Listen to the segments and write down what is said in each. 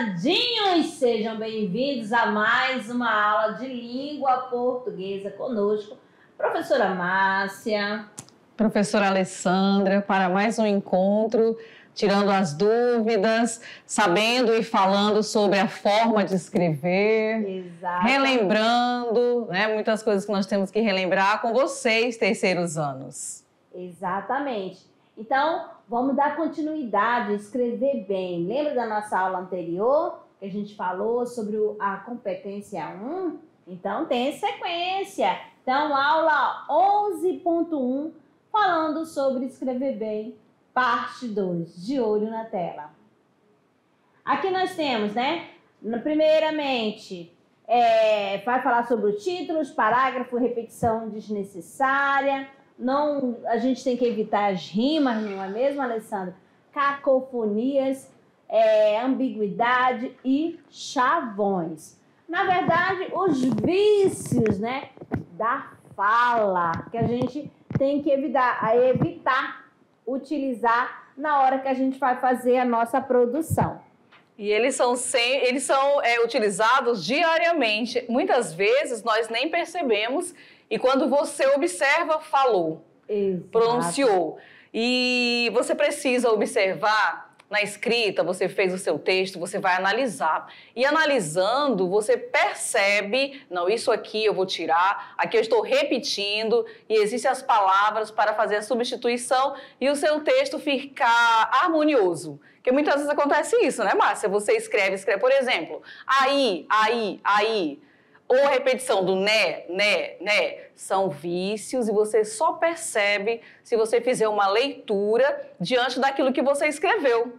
prezadinhos, sejam bem-vindos a mais uma aula de língua portuguesa conosco, professora Márcia. Professora Alessandra, para mais um encontro, tirando as dúvidas, sabendo e falando sobre a forma de escrever, relembrando, né, muitas coisas que nós temos que relembrar com vocês, terceiros anos. Exatamente. Então, vamos dar continuidade, escrever bem. Lembra da nossa aula anterior, que a gente falou sobre a competência 1? Então, tem sequência. Então, aula 11.1, falando sobre escrever bem, parte 2, de olho na tela. Aqui nós temos, né? Primeiramente, vai falar sobre os títulos, parágrafo, repetição desnecessária. Não, a gente tem que evitar as rimas, não é mesmo, Alessandra? Cacofonias, ambiguidade e chavões. Na verdade, os vícios, né, da fala, que a gente tem que evitar utilizar na hora que a gente vai fazer a nossa produção. E eles são utilizados diariamente. Muitas vezes nós nem percebemos. E quando você observa, falou, exato, pronunciou. E você precisa observar na escrita, você fez o seu texto, você vai analisar. E analisando, você percebe, não, isso aqui eu vou tirar, aqui eu estou repetindo, e existem as palavras para fazer a substituição e o seu texto ficar harmonioso. Porque muitas vezes acontece isso, né, Márcia? Você escreve, por exemplo, aí. Ou a repetição do né, são vícios e você só percebe se você fizer uma leitura diante daquilo que você escreveu.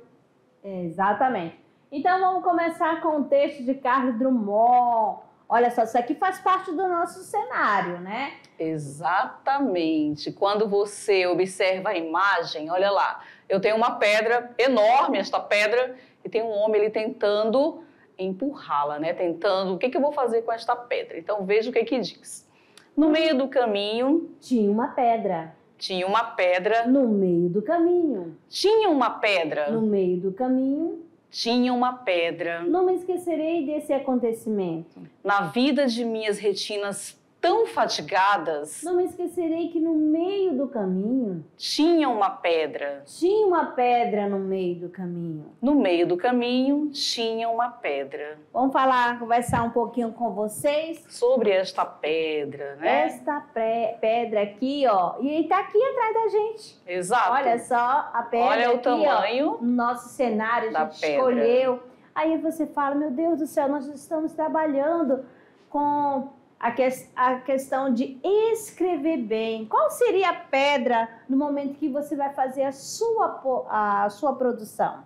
Exatamente. Então vamos começar com o texto de Carlos Drummond. Olha só, isso aqui faz parte do nosso cenário, né? Exatamente. Quando você observa a imagem, olha lá, eu tenho uma pedra enorme, esta pedra, e tem um homem ali tentando empurrá-la, né? Tentando, o que eu vou fazer com esta pedra? Então, veja o que diz. No meio do caminho... Tinha uma pedra. Tinha uma pedra. No meio do caminho. Tinha uma pedra. No meio do caminho. Tinha uma pedra. Não me esquecerei desse acontecimento. Na vida de minhas retinas tão fatigadas... Não me esquecerei que no meio do caminho... Tinha uma pedra. Tinha uma pedra no meio do caminho. No meio do caminho tinha uma pedra. Vamos conversar um pouquinho com vocês... Sobre esta pedra, né? Esta pedra aqui, ó. E tá aqui atrás da gente. Exato. Olha só a pedra. Olha aqui, o tamanho, ó, no nosso cenário, a gente pedra. Escolheu. Aí você fala, meu Deus do céu, nós estamos trabalhando com... A questão de escrever bem. Qual seria a pedra no momento que você vai fazer a sua produção?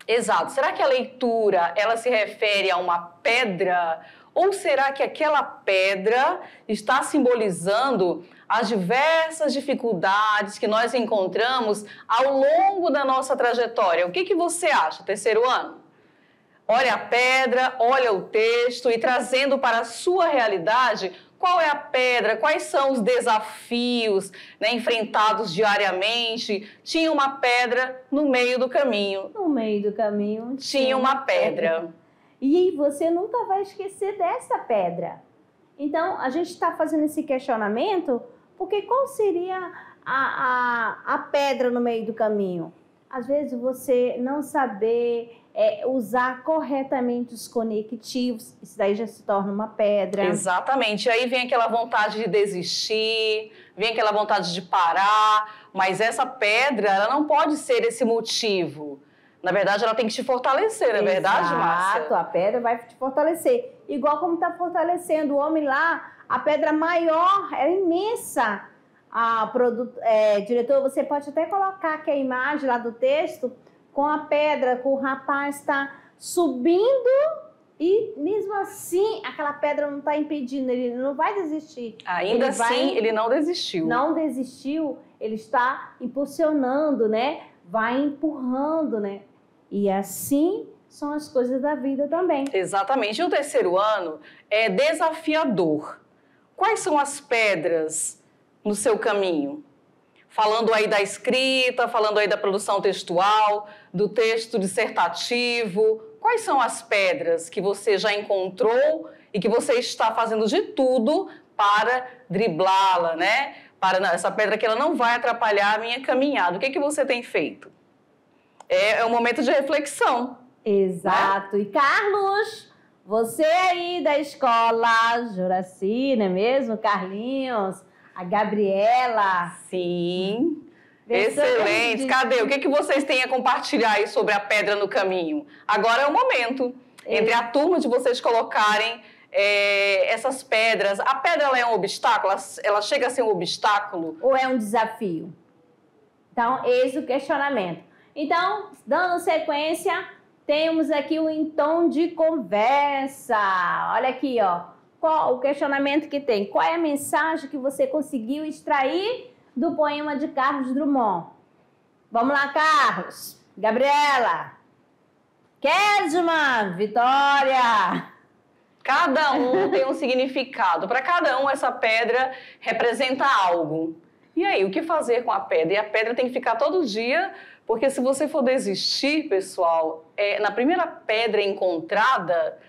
Exato. Será que a leitura, ela se refere a uma pedra? Ou será que aquela pedra está simbolizando as diversas dificuldades que nós encontramos ao longo da nossa trajetória? O que você acha, terceiro ano? Olha a pedra, olha o texto e trazendo para a sua realidade qual é a pedra, quais são os desafios, né, enfrentados diariamente. Tinha uma pedra no meio do caminho. No meio do caminho tinha uma pedra. E você nunca vai esquecer dessa pedra. Então, a gente está fazendo esse questionamento porque qual seria a pedra no meio do caminho? Às vezes você não saber... usar corretamente os conectivos, isso daí já se torna uma pedra. Exatamente, aí vem aquela vontade de desistir, vem aquela vontade de parar, mas essa pedra, ela não pode ser esse motivo. Na verdade, ela tem que te fortalecer, não é verdade, Márcia? Exato, a pedra vai te fortalecer. Igual como está fortalecendo o homem lá, a pedra maior, é imensa. Diretor, você pode até colocar aqui a imagem lá do texto, com a pedra, com o rapaz está subindo e mesmo assim aquela pedra não está impedindo, ele não vai desistir. Ainda assim, ele não desistiu. Não desistiu, ele está impulsionando, né? Vai empurrando, né? E assim são as coisas da vida também. Exatamente. E o terceiro ano é desafiador. Quais são as pedras no seu caminho? Falando aí da escrita, falando aí da produção textual, do texto dissertativo, quais são as pedras que você já encontrou e que você está fazendo de tudo para driblá-la, né? Essa pedra que ela não vai atrapalhar a minha caminhada. O que você tem feito? É um momento de reflexão. Exato. Né? E Carlos, você aí da escola Juraci, não é mesmo? Carlinhos, a Gabriela. Sim. Excelente. Cadê? O que vocês têm a compartilhar aí sobre a pedra no caminho? Agora é o momento. Entre a turma de vocês colocarem essas pedras. A pedra ela é um obstáculo? Ela chega a ser um obstáculo? Ou é um desafio? Então, eis o questionamento. Então, dando sequência, temos aqui o em tom de conversa. Olha aqui, ó. Qual o questionamento que tem? Qual é a mensagem que você conseguiu extrair do poema de Carlos Drummond? Vamos lá, Carlos. Gabriela. Kesma. Vitória. Cada um tem um significado. Para cada um, essa pedra representa algo. E aí, o que fazer com a pedra? E a pedra tem que ficar todo dia, porque se você for desistir, pessoal, na primeira pedra encontrada,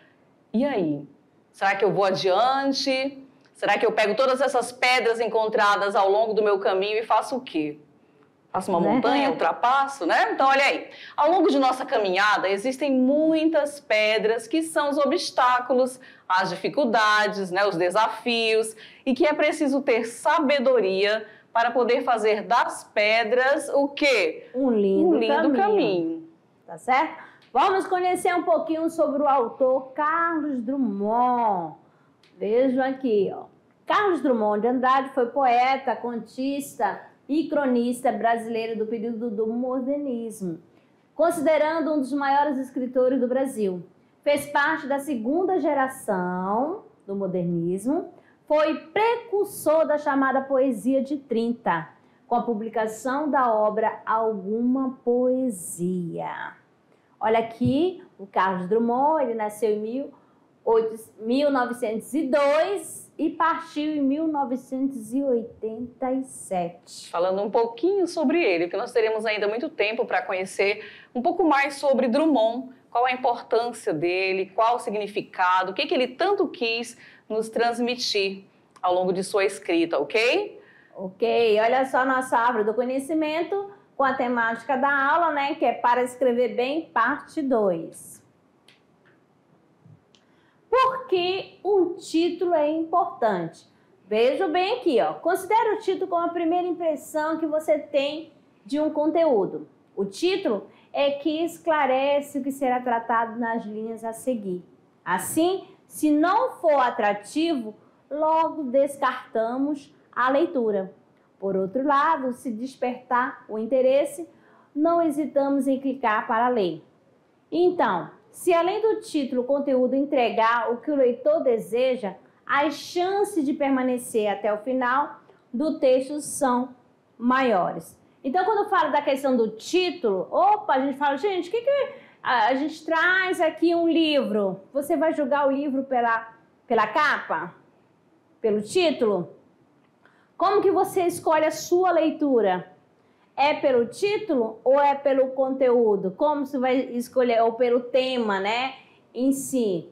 e aí? Será que eu vou adiante? Será que eu pego todas essas pedras encontradas ao longo do meu caminho e faço o quê? Faço uma montanha, ultrapasso, né? Então, olha aí. Ao longo de nossa caminhada, existem muitas pedras que são os obstáculos, as dificuldades, né? Os desafios, e que é preciso ter sabedoria para poder fazer das pedras o quê? Um lindo caminho. Tá certo? Vamos conhecer um pouquinho sobre o autor Carlos Drummond. Vejam aqui, ó. Carlos Drummond de Andrade foi poeta, contista e cronista brasileiro do período do modernismo, considerando um dos maiores escritores do Brasil. Fez parte da segunda geração do modernismo, foi precursor da chamada poesia de 30, com a publicação da obra Alguma Poesia. Olha aqui, o Carlos Drummond, ele nasceu em 1902 e partiu em 1987. Falando um pouquinho sobre ele, porque nós teremos ainda muito tempo para conhecer um pouco mais sobre Drummond, qual a importância dele, qual o significado, o que ele tanto quis nos transmitir ao longo de sua escrita, ok? Ok, olha só a nossa árvore do conhecimento com a temática da aula, né, que é Para Escrever Bem, parte 2. Por que um título é importante? Veja bem aqui, ó. Considere o título como a primeira impressão que você tem de um conteúdo. O título é que esclarece o que será tratado nas linhas a seguir. Assim, se não for atrativo, logo descartamos a leitura. Por outro lado, se despertar o interesse, não hesitamos em clicar para ler. Então, se além do título o conteúdo entregar o que o leitor deseja, as chances de permanecer até o final do texto são maiores. Então, quando eu falo da questão do título, a gente fala, gente, o que a gente traz aqui um livro? Você vai julgar o livro pela capa? Pelo título? Como que você escolhe a sua leitura? É pelo título ou é pelo conteúdo? Como você vai escolher? Ou pelo tema, né, em si?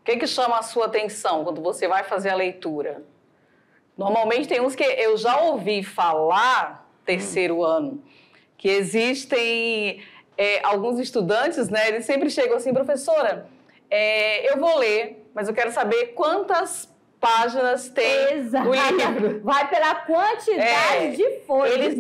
O que chama a sua atenção quando você vai fazer a leitura? Normalmente tem uns que eu já ouvi falar, terceiro ano, que existem alguns estudantes, né, eles sempre chegam assim, professora, eu vou ler, mas eu quero saber quantas páginas tem o livro. Vai pela quantidade de folhas. Eles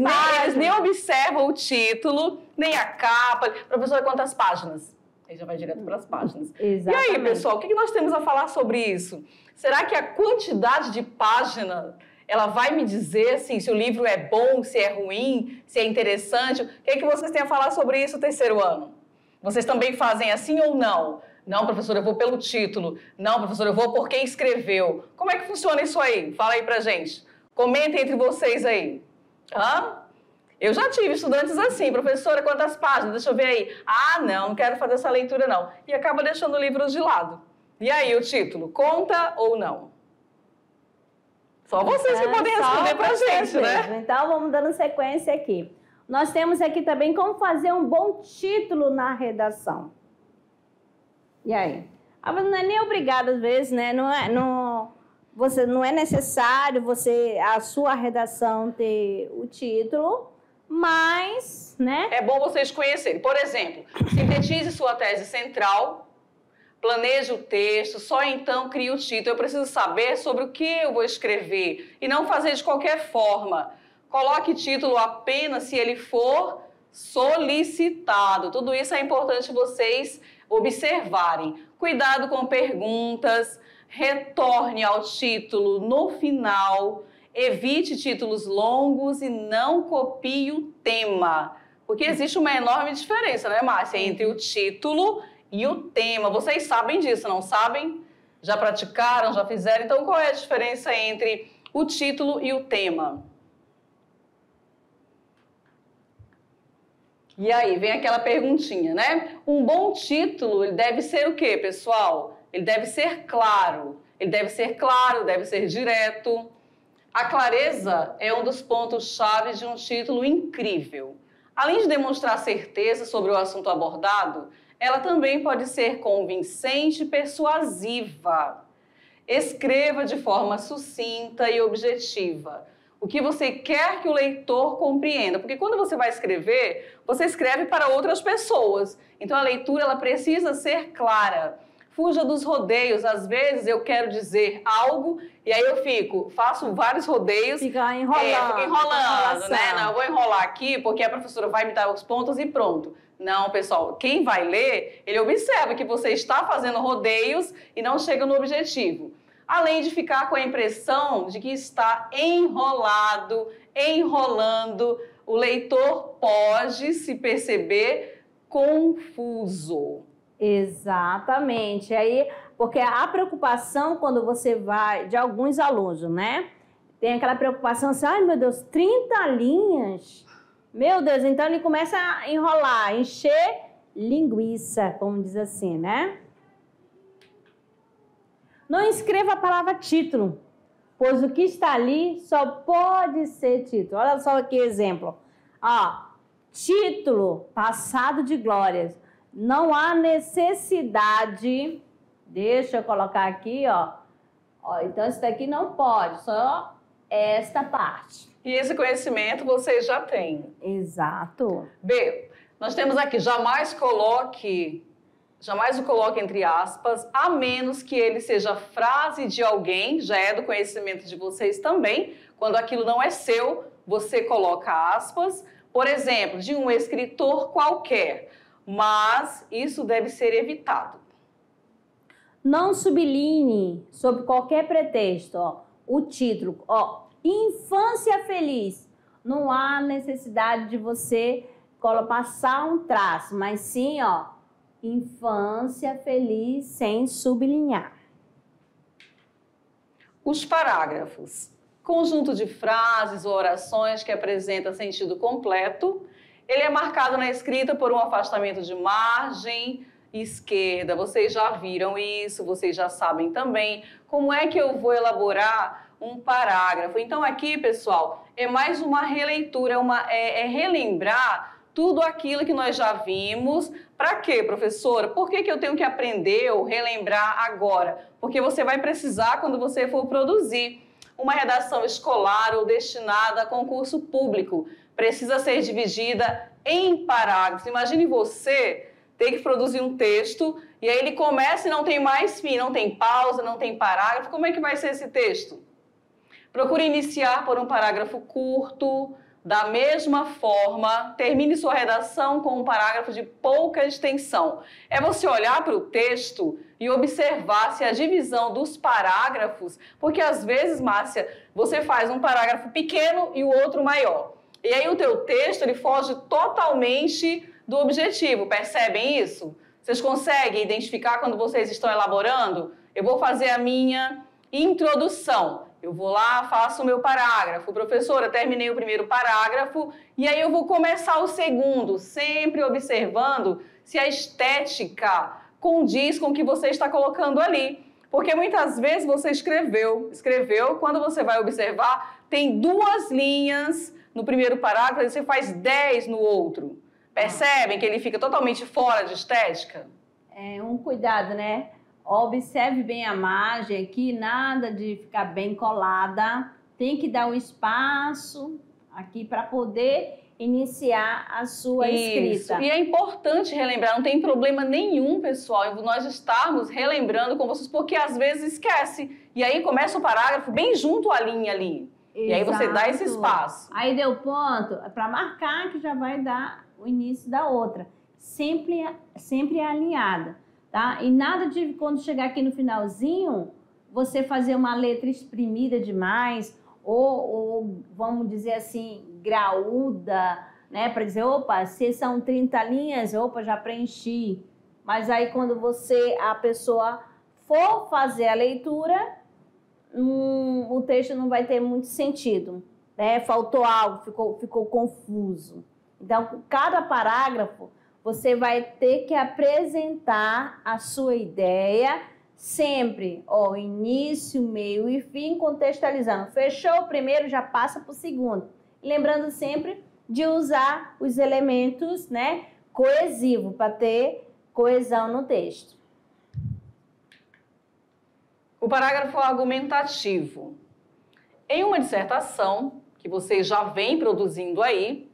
nem observam o título, nem a capa. Professora, quantas páginas? Aí já vai direto para as páginas. Exatamente. E aí, pessoal, o que nós temos a falar sobre isso? Será que a quantidade de páginas, ela vai me dizer assim, se o livro é bom, se é ruim, se é interessante? O que vocês têm a falar sobre isso, terceiro ano? Vocês também fazem assim ou não? Não, professora, eu vou pelo título. Não, professora, eu vou por quem escreveu. Como é que funciona isso aí? Fala aí pra gente. Comentem entre vocês aí. Eu já tive estudantes assim, professora, quantas páginas? Deixa eu ver aí. Ah, não quero fazer essa leitura não. E acaba deixando o livro de lado. E aí, o título, conta ou não? Só vocês que podem responder pra gente, né? Então, vamos dando sequência aqui. Nós temos aqui também como fazer um bom título na redação. E aí? Não é nem obrigado, às vezes, né? Não é necessário a sua redação ter o título, mas, né? É bom vocês conhecerem. Por exemplo, sintetize sua tese central, planeje o texto, só então crie o título. Eu preciso saber sobre o que eu vou escrever e não fazer de qualquer forma. Coloque título apenas se ele for solicitado. Tudo isso é importante vocês observarem. Cuidado com perguntas, retorne ao título no final, evite títulos longos e não copie o tema. Porque existe uma enorme diferença, né, Márcia, entre o título e o tema. Vocês sabem disso, não sabem? Já praticaram, já fizeram? Então, qual é a diferença entre o título e o tema? E aí, vem aquela perguntinha, né? Um bom título, ele deve ser o quê, pessoal? Ele deve ser claro. Ele deve ser claro, deve ser direto. A clareza é um dos pontos-chave de um título incrível. Além de demonstrar certeza sobre o assunto abordado, ela também pode ser convincente e persuasiva. Escreva de forma sucinta e objetiva o que você quer que o leitor compreenda. Porque quando você vai escrever, você escreve para outras pessoas. Então a leitura ela precisa ser clara. Fuja dos rodeios. Às vezes eu quero dizer algo e aí eu faço vários rodeios. Fica enrolando. Fica enrolando, né? Não, eu vou enrolar aqui porque a professora vai me dar os pontos e pronto. Não, pessoal, quem vai ler, ele observa que você está fazendo rodeios e não chega no objetivo. Além de ficar com a impressão de que está enrolado, enrolando, o leitor pode se perceber confuso. Exatamente. Aí, porque a preocupação quando você vai, de alguns alunos, né? Tem aquela preocupação assim, ai meu Deus, 30 linhas? Meu Deus, então ele começa a enrolar, encher linguiça, como diz assim, né? Não escreva a palavra título, pois o que está ali só pode ser título. Olha só aqui exemplo. Ó, título, passado de glórias. Não há necessidade, deixa eu colocar aqui, ó. Então, isso daqui não pode, só esta parte. E esse conhecimento vocês já têm. Exato. B, nós temos aqui, jamais o coloque entre aspas, a menos que ele seja frase de alguém, já é do conhecimento de vocês também. Quando aquilo não é seu, você coloca aspas. Por exemplo, de um escritor qualquer. Mas isso deve ser evitado. Não sublinhe, sob qualquer pretexto, ó, o título, ó, Infância Feliz. Não há necessidade de você passar um traço, mas sim, ó, Infância Feliz sem sublinhar. Os parágrafos. Conjunto de frases ou orações que apresenta sentido completo. Ele é marcado na escrita por um afastamento de margem esquerda. Vocês já viram isso, vocês já sabem também. Como é que eu vou elaborar um parágrafo? Então aqui, pessoal, é mais uma releitura, é relembrar tudo aquilo que nós já vimos. Para quê, professora? Por que eu tenho que aprender ou relembrar agora? Porque você vai precisar quando você for produzir uma redação escolar ou destinada a concurso público. Precisa ser dividida em parágrafos. Imagine você ter que produzir um texto e aí ele começa e não tem mais fim, não tem pausa, não tem parágrafo. Como é que vai ser esse texto? Procure iniciar por um parágrafo curto. Da mesma forma, termine sua redação com um parágrafo de pouca extensão. É você olhar para o texto e observar se a divisão dos parágrafos, porque às vezes, Márcia, você faz um parágrafo pequeno e o outro maior. E aí o teu texto ele foge totalmente do objetivo. Percebem isso? Vocês conseguem identificar quando vocês estão elaborando? Eu vou fazer a minha introdução. Eu vou lá, faço o meu parágrafo. Professora, terminei o primeiro parágrafo e aí eu vou começar o segundo, sempre observando se a estética condiz com o que você está colocando ali. Porque muitas vezes você escreveu, quando você vai observar, tem 2 linhas no primeiro parágrafo e você faz 10 no outro. Percebem que ele fica totalmente fora de estética? Um cuidado, né? Observe bem a margem aqui, nada de ficar bem colada. Tem que dar um espaço aqui para poder iniciar a sua escrita. E é importante relembrar, não tem problema nenhum, pessoal, nós estarmos relembrando com vocês, porque às vezes esquece. E aí começa o parágrafo bem junto à linha ali. Exato. E aí você dá esse espaço. Aí deu ponto, é para marcar que já vai dar o início da outra. Sempre alinhada, tá? E nada de quando chegar aqui no finalzinho, você fazer uma letra exprimida demais, ou vamos dizer assim, graúda, né? Para dizer, opa, se são 30 linhas, opa, já preenchi. Mas aí quando a pessoa for fazer a leitura, o texto não vai ter muito sentido, né? Faltou algo, ficou confuso. Então, cada parágrafo, você vai ter que apresentar a sua ideia sempre, início, meio e fim, contextualizando. Fechou o primeiro, já passa para o segundo. Lembrando sempre de usar os elementos, né, coesivos, para ter coesão no texto. O parágrafo argumentativo. Em uma dissertação, que vocês já vêm produzindo aí,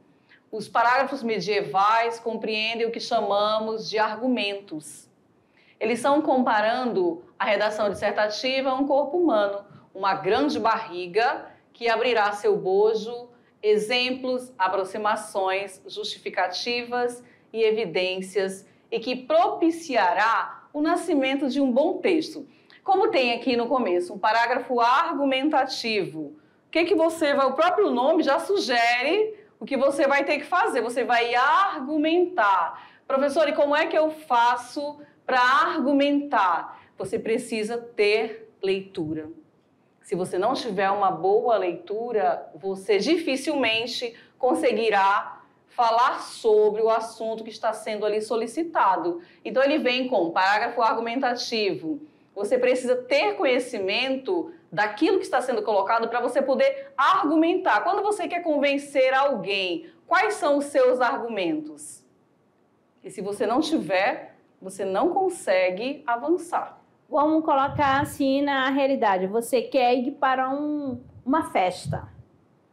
os parágrafos medievais compreendem o que chamamos de argumentos. Eles são comparando a redação dissertativa a um corpo humano, uma grande barriga que abrirá seu bojo, exemplos, aproximações, justificativas e evidências e que propiciará o nascimento de um bom texto. Como tem aqui no começo um parágrafo argumentativo, o próprio nome já sugere o que você vai ter que fazer, você vai argumentar. Professor, e como é que eu faço para argumentar? Você precisa ter leitura. Se você não tiver uma boa leitura, você dificilmente conseguirá falar sobre o assunto que está sendo ali solicitado. Então, ele vem com parágrafo argumentativo. Você precisa ter conhecimento daquilo que está sendo colocado para você poder argumentar. Quando você quer convencer alguém, quais são os seus argumentos? E se você não tiver, você não consegue avançar. Vamos colocar assim na realidade. Você quer ir para uma festa,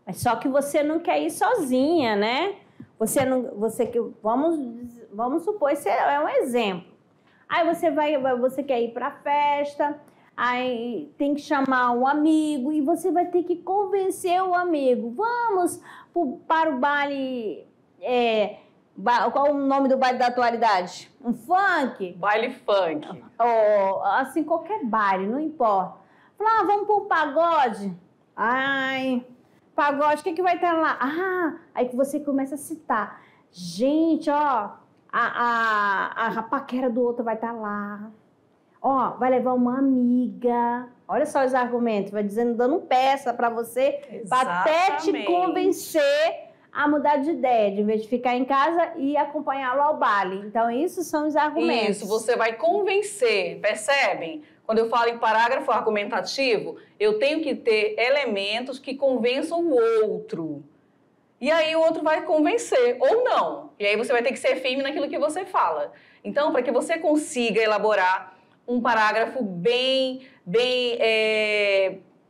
mas só que você não quer ir sozinha, né? Vamos supor, esse é um exemplo. Aí você quer ir para a festa, aí tem que chamar um amigo e você vai ter que convencer o amigo. Vamos para o baile. Qual o nome do baile da atualidade? Um funk? Baile funk. Assim, qualquer baile, não importa. Falar, vamos para o pagode? Ai, pagode, o que vai ter lá? Aí que você começa a citar. Gente, a paquera do outro vai estar lá. Vai levar uma amiga. Olha só os argumentos, vai dizendo, dando peça para você, para até te convencer a mudar de ideia, de vez de ficar em casa e acompanhá-lo ao baile. Então, isso são os argumentos. Isso, você vai convencer, percebem? Quando eu falo em parágrafo argumentativo, eu tenho que ter elementos que convençam o outro. E aí o outro vai convencer, ou não. E aí você vai ter que ser firme naquilo que você fala. Então, para que você consiga elaborar um parágrafo bem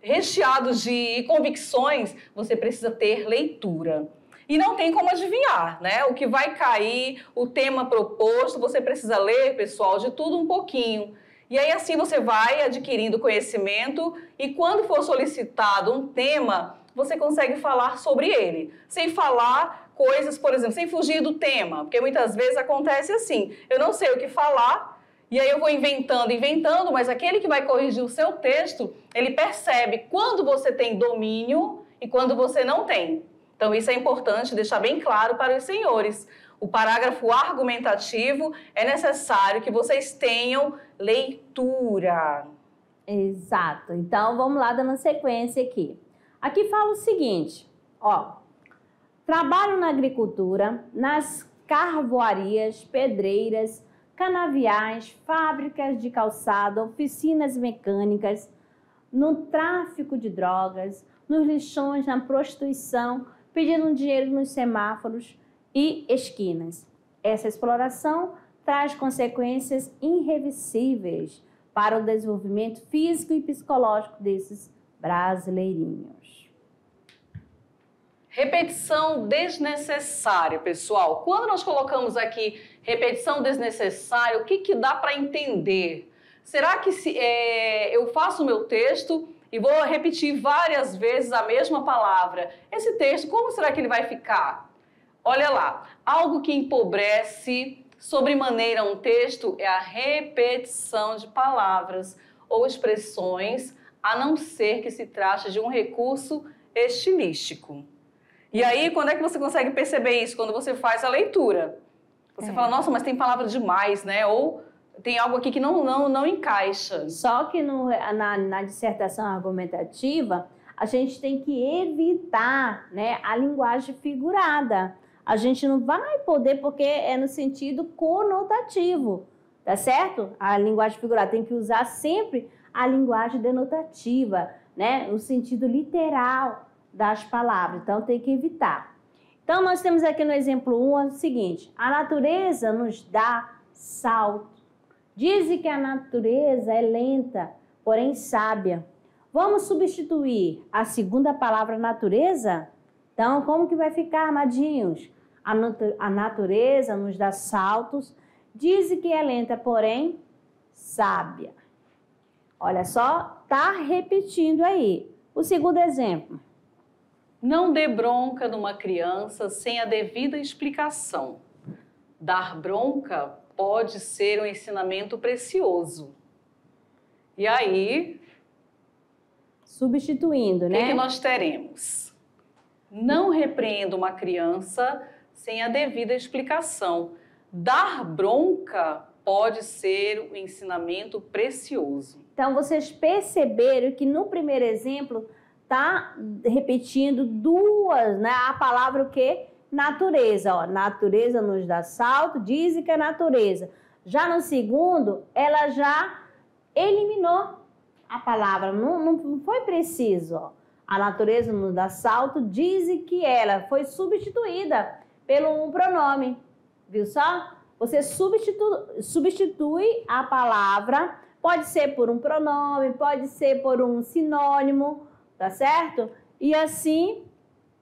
recheado de convicções, você precisa ter leitura. E não tem como adivinhar, né? O que vai cair, o tema proposto, você precisa ler, pessoal, de tudo um pouquinho. E aí assim você vai adquirindo conhecimento e quando for solicitado um tema, você consegue falar sobre ele. Sem falar coisas, por exemplo, sem fugir do tema. Porque muitas vezes acontece assim, eu não sei o que falar, e aí eu vou inventando, mas aquele que vai corrigir o seu texto, ele percebe quando você tem domínio e quando você não tem. Então, isso é importante deixar bem claro para os senhores. O parágrafo argumentativo é necessário que vocês tenham leitura. Exato. Então, vamos lá dando sequência aqui. Aqui fala o seguinte, trabalho na agricultura, nas carvoarias, pedreiras, canaviais, fábricas de calçado, oficinas mecânicas, no tráfico de drogas, nos lixões, na prostituição, pedindo dinheiro nos semáforos e esquinas. Essa exploração traz consequências irreversíveis para o desenvolvimento físico e psicológico desses brasileirinhos. Repetição desnecessária, pessoal. Quando nós colocamos aqui repetição desnecessária, o que dá para entender? Será que eu faço o meu texto e vou repetir várias vezes a mesma palavra? Esse texto, como será que ele vai ficar? Olha lá, algo que empobrece sobremaneira um texto é a repetição de palavras ou expressões, a não ser que se trate de um recurso estilístico. E aí, quando é que você consegue perceber isso? Quando você faz a leitura. Você fala, nossa, mas tem palavra demais, né? Ou tem algo aqui que não encaixa. Só que na dissertação argumentativa, a gente tem que evitar, né, a linguagem figurada. A gente não vai poder, porque é no sentido conotativo, tá certo? A linguagem figurada tem que usar sempre a linguagem denotativa, né, no sentido literal das palavras. Então, tem que evitar. Então, nós temos aqui no exemplo 1 o seguinte: a natureza nos dá salto. Dizem que a natureza é lenta, porém sábia. Vamos substituir a segunda palavra natureza? Então, como que vai ficar, amadinhos? A natureza nos dá saltos. Dizem que é lenta, porém sábia. Olha só, tá repetindo aí. O segundo exemplo. Não dê bronca numa criança sem a devida explicação. Dar bronca pode ser um ensinamento precioso. E aí... substituindo, né? O que nós teremos? Não repreenda uma criança sem a devida explicação. Dar bronca pode ser um ensinamento precioso. Então, vocês perceberam que no primeiro exemplo está repetindo duas, né? A palavra o quê? Natureza. Ó, natureza nos dá salto, dizem que é natureza. Já no segundo, ela já eliminou a palavra, não foi preciso. Ó. A natureza nos dá salto, dizem que ela foi substituída pelo um pronome. Viu só? Você substitui a palavra, pode ser por um pronome, pode ser por um sinônimo, tá certo? E assim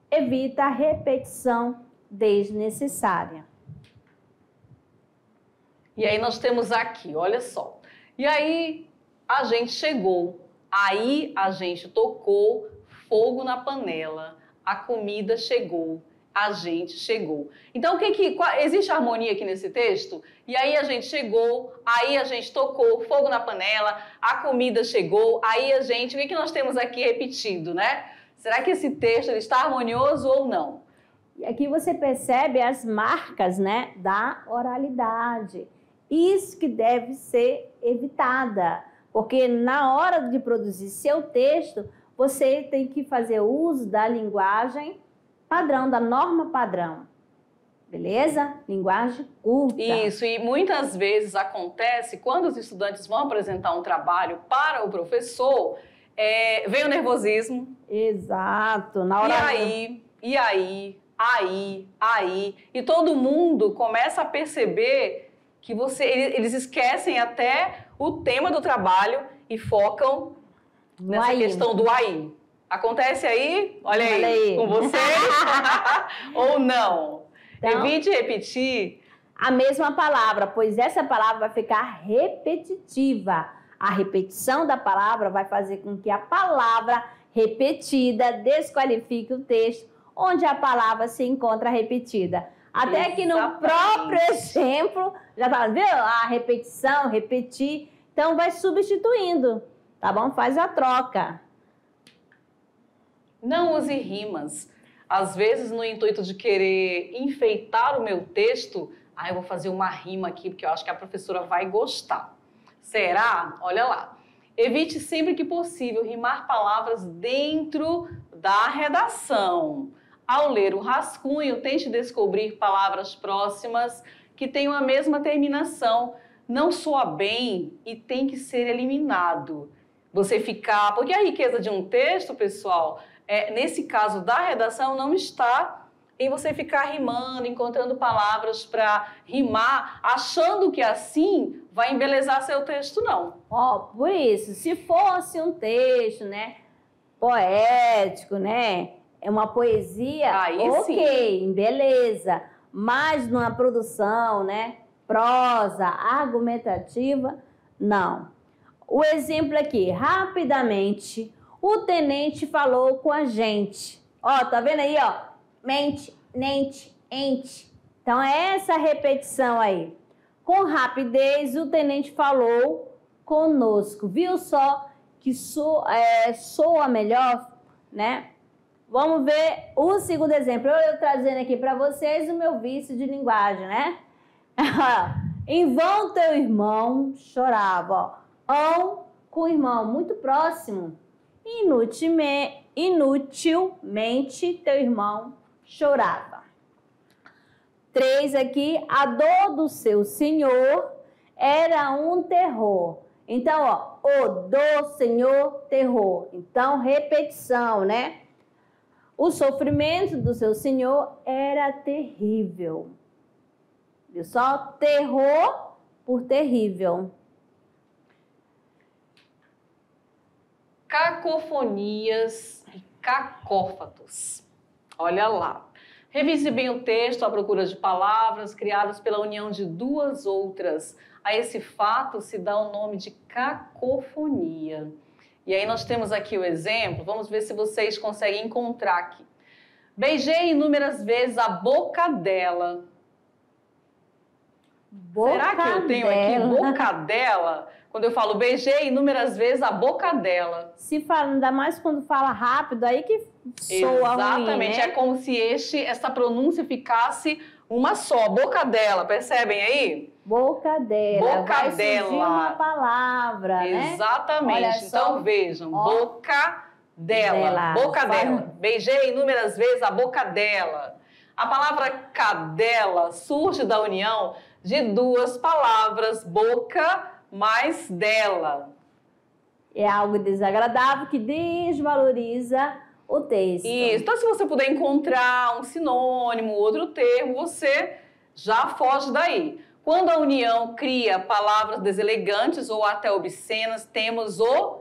evita a repetição desnecessária. E aí nós temos aqui, olha só. E aí a gente chegou, aí a gente tocou fogo na panela, a comida chegou, a gente chegou. Então, existe harmonia aqui nesse texto? E aí a gente chegou, aí a gente tocou fogo na panela, a comida chegou, aí a gente... O que nós temos aqui repetido, né? Será que esse texto ele está harmonioso ou não? E aqui você percebe as marcas, né, da oralidade. Isso que deve ser evitada, porque na hora de produzir seu texto, você tem que fazer uso da linguagem padrão, da norma padrão. Beleza? Linguagem curta. Isso, e muitas vezes acontece, quando os estudantes vão apresentar um trabalho para o professor, vem o nervosismo. Exato. Na hora E aí, e todo mundo começa a perceber que eles esquecem até o tema do trabalho e focam nessa questão do aí. Acontece aí? Olha aí, com vocês? Ou não? Então, evite repetir a mesma palavra, pois essa palavra vai ficar repetitiva. A repetição da palavra vai fazer com que a palavra repetida desqualifique o texto onde a palavra se encontra repetida. Até que no próprio exemplo, já tá, viu? A repetição, repetir. Então, vai substituindo, tá bom? Faz a troca. Não use rimas. Às vezes, no intuito de querer enfeitar o meu texto, eu vou fazer uma rima aqui, porque eu acho que a professora vai gostar. Será? Olha lá. Evite sempre que possível rimar palavras dentro da redação. Ao ler o rascunho, tente descobrir palavras próximas que tenham a mesma terminação. Não soa bem e tem que ser eliminado. Porque a riqueza de um texto, pessoal, nesse caso da redação, não está em você ficar rimando, encontrando palavras para rimar, achando que assim vai embelezar seu texto, não. Ó, por isso, se fosse um texto, né, poético, né, é uma poesia, Aí ok, sim. beleza. Mas numa produção, né, prosa, argumentativa, não. O exemplo aqui, rapidamente, o tenente falou com a gente. Ó, tá vendo aí, ó? Mente, nente, ente. Então, é essa repetição aí. Com rapidez, o tenente falou conosco. Viu só que soa melhor, né? Vamos ver o segundo exemplo. Eu trazendo aqui para vocês o meu vício de linguagem, né? Em vão teu irmão chorava, ó. Com o irmão muito próximo. Inutilmente teu irmão chorava. 3 aqui, a dor do seu senhor era um terror. Então, ó, o do senhor, terror. Então, repetição, né? O sofrimento do seu senhor era terrível. Viu só? Terror por terrível. Cacofonias e cacófatos. Olha lá. Revise bem o texto à procura de palavras criadas pela união de duas outras. A esse fato se dá o nome de cacofonia. E aí nós temos aqui o exemplo, vamos ver se vocês conseguem encontrar aqui. Beijei inúmeras vezes a boca dela. Será que eu tenho aqui boca dela? Quando eu falo beijei inúmeras vezes a boca dela. Se fala, ainda mais quando fala rápido, aí que soa exatamente, ruim, né? É como se essa pronúncia ficasse uma só, boca dela, percebem aí? Boca dela. Boca vai dela. Surgir uma palavra, né? Exatamente. Então vejam, ó, boca dela. Boca dela. Beijei inúmeras vezes a boca dela. A palavra cadela surge da união de duas palavras, boca mais dela. É algo desagradável que desvaloriza o texto. Isso. Então, se você puder encontrar um sinônimo, outro termo, você já foge daí. Quando a união cria palavras deselegantes ou até obscenas, temos o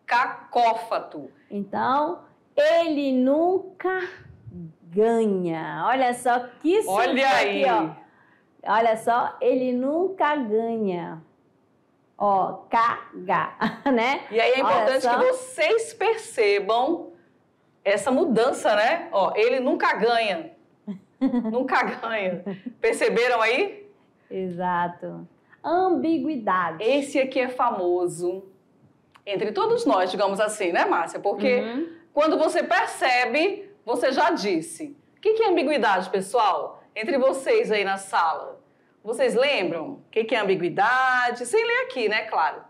cacófato. Então, ele nunca ganha. Olha só que susto. Olha aí. Aqui, ó. Olha só, ele nunca ganha. Ó, caga, né? E aí é importante que vocês percebam essa mudança, né? Ó, ele nunca ganha. Nunca ganha. Perceberam aí? Exato. Ambiguidade. Esse aqui é famoso entre todos nós, digamos assim, né, Márcia? Porque quando você percebe, você já disse. O que é ambiguidade, pessoal? Entre vocês aí na sala. Vocês lembram? O que é ambiguidade? Sem ler aqui, né? Claro.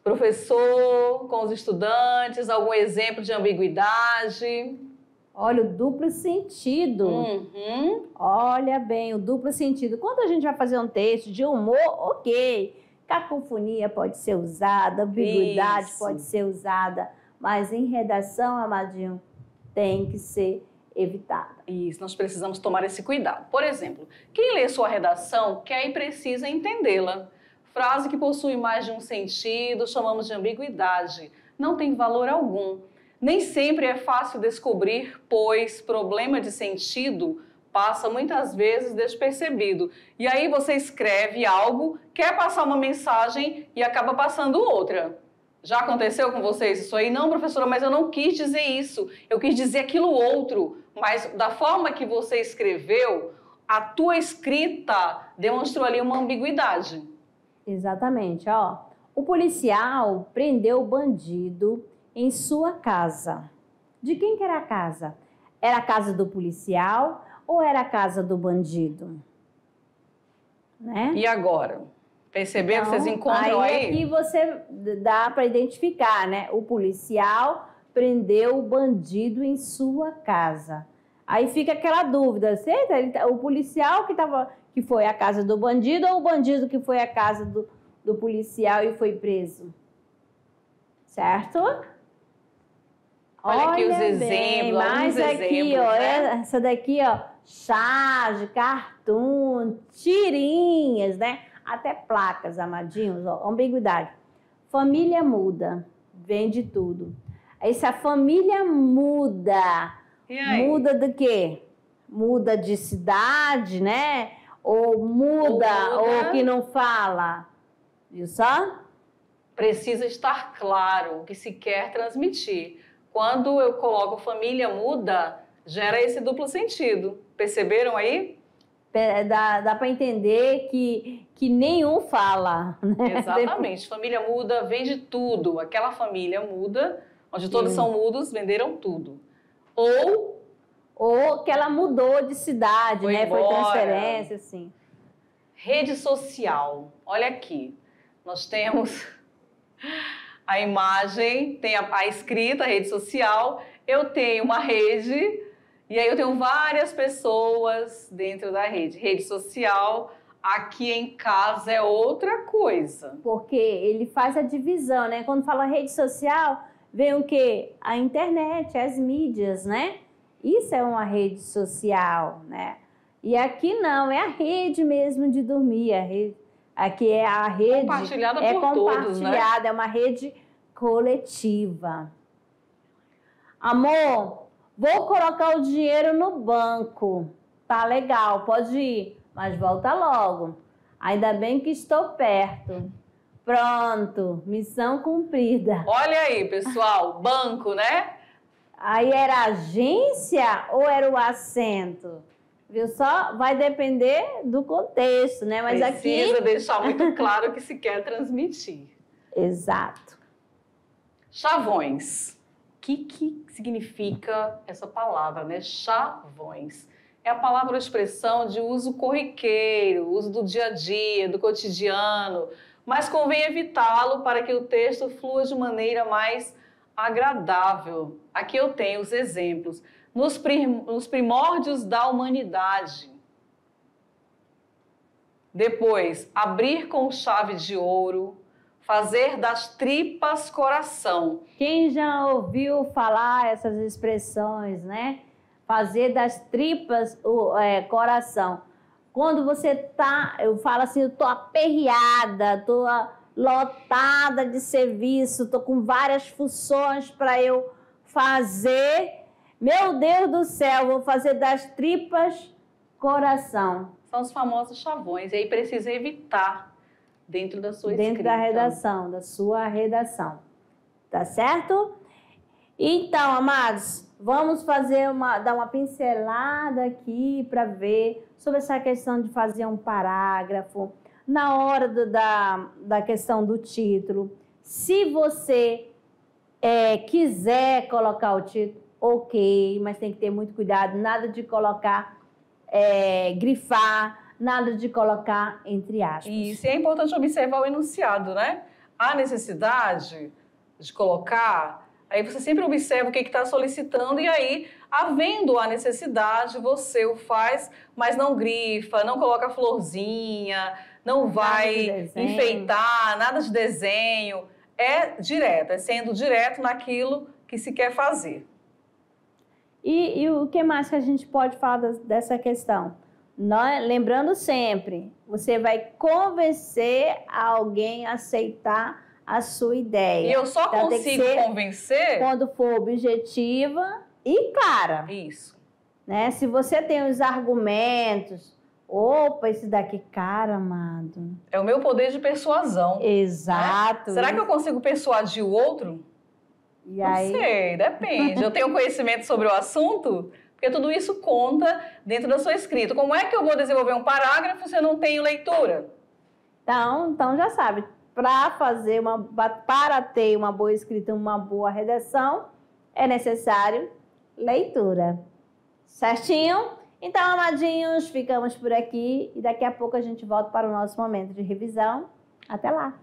Professor, com os estudantes, algum exemplo de ambiguidade? Olha, o duplo sentido. Olha bem, o duplo sentido. Quando a gente vai fazer um texto de humor, ok. Cacofonia pode ser usada, ambiguidade pode ser usada, mas em redação, amadinho, tem que ser evitada. Isso, nós precisamos tomar esse cuidado. Por exemplo, quem lê sua redação quer e precisa entendê-la. Frase que possui mais de um sentido, chamamos de ambiguidade. Não tem valor algum. Nem sempre é fácil descobrir, pois problema de sentido passa muitas vezes despercebido. E aí você escreve algo, quer passar uma mensagem e acaba passando outra. Já aconteceu com vocês isso aí? Não, professora, mas eu não quis dizer isso. Eu quis dizer aquilo outro. Mas da forma que você escreveu, a tua escrita demonstrou ali uma ambiguidade. Exatamente, ó. O policial prendeu o bandido em sua casa. De quem que era a casa? Era a casa do policial ou era a casa do bandido? Né? E agora? Perceberam? Então, vocês encontram aí? Aqui você dá para identificar, né? O policial prendeu o bandido em sua casa. Aí fica aquela dúvida, certo? O policial que foi à casa do bandido ou o bandido que foi à casa do policial e foi preso? Certo? Olha aqui os exemplos, alguns aqui, exemplos, ó, né? essa daqui, ó, charge, cartoon, tirinhas, né? Até placas, amadinhos, ó, ambiguidade. Família muda, vem de tudo. Aí se a família muda, E aí? muda do quê? Muda de cidade, né? Ou muda, ou que não fala. Viu só? Precisa estar claro o que se quer transmitir. Quando eu coloco família muda, gera esse duplo sentido. Perceberam aí? Dá para entender que nenhum fala, né? Exatamente. Família muda, vende tudo. Aquela família muda, onde todos são mudos, venderam tudo. Ou que ela mudou de cidade, foi né? embora. Foi transferência, assim. Rede social. Olha aqui. Nós temos a imagem, tem a escrita, a rede social. Eu tenho uma rede e aí eu tenho várias pessoas dentro da rede. Rede social, aqui em casa é outra coisa. Porque ele faz a divisão, né? Quando fala rede social, vem o quê? A internet, as mídias, né? Isso é uma rede social, né? E aqui não, é a rede mesmo de dormir. Aqui é a rede... Compartilhada por todos, né? É uma rede coletiva. Amor, vou colocar o dinheiro no banco. Tá legal, pode ir, mas volta logo. Ainda bem que estou perto. Pronto, missão cumprida. Olha aí, pessoal, banco, né? Aí era agência ou era o assento? Viu só? Vai depender do contexto, né? Mas Precisa aqui... deixar muito claro o que se quer transmitir. Exato. Chavões. O que significa essa palavra, né? Chavões. É a palavra ou expressão de uso corriqueiro, uso do dia a dia, do cotidiano, mas convém evitá-lo para que o texto flua de maneira mais agradável. Aqui eu tenho os exemplos. Nos primórdios da humanidade. Depois, abrir com chave de ouro, fazer das tripas coração. Quem já ouviu falar essas expressões, né? Fazer das tripas coração. Quando você tá, eu falo assim, eu tô aperreada, tô lotada de serviço, tô com várias funções para eu fazer. Meu Deus do céu, vou fazer das tripas coração. São os famosos chavões, e aí precisa evitar dentro da sua escrita. Dentro da redação, da sua redação. Tá certo? Então, amados, vamos dar uma pincelada aqui para ver sobre essa questão de fazer um parágrafo. Na hora da questão do título, se você quiser colocar o título, ok, mas tem que ter muito cuidado, nada de colocar, grifar, nada de colocar entre aspas. Isso, e é importante observar o enunciado, né? Há necessidade de colocar, aí você sempre observa o que está solicitando e aí, havendo a necessidade, você o faz, mas não grifa, não coloca florzinha, não vai enfeitar, nada de desenho. É direto, é sendo direto naquilo que se quer fazer. E o que mais que a gente pode falar dessa questão? Lembrando sempre, você vai convencer alguém a aceitar a sua ideia. E eu só consigo convencer quando for objetiva e clara. Isso. Né? Se você tem os argumentos, opa, esse daqui, cara, amado. É o meu poder de persuasão. Exato. Né? Será que eu consigo persuadir o outro? E aí? Não sei, depende. Eu tenho conhecimento sobre o assunto? Porque tudo isso conta dentro da sua escrita. Como é que eu vou desenvolver um parágrafo se eu não tenho leitura? Então já sabe, para ter uma boa escrita, uma boa redação, é necessário leitura. Certinho? Então, amadinhos, ficamos por aqui e daqui a pouco a gente volta para o nosso momento de revisão. Até lá!